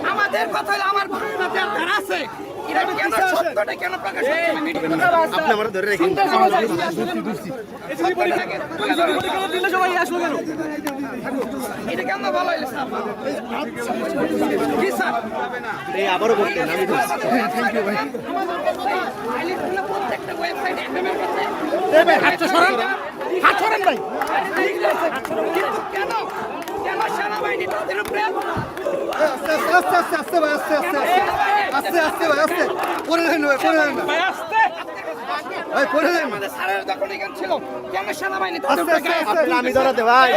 আমাদের কথা আমার আছে কেন প্রকাশ আপনি আমরা ধরে রাখেন এটা কেন ভালো আবারও বলতেন আমি প্রত্যেকটা ওয়েবসাইটে হাত সরান ভাই কেন কেন সেনাবাহিনী তাদের উপরে আস্তে ভাই আস্তে করে দেন ভাই আস্তে ভাই করে দেন আমাদের স্যারের যখন এখানে ছিল কেন সেনাবাহিনী তাদের উপরে আমি ধরাতে ভাই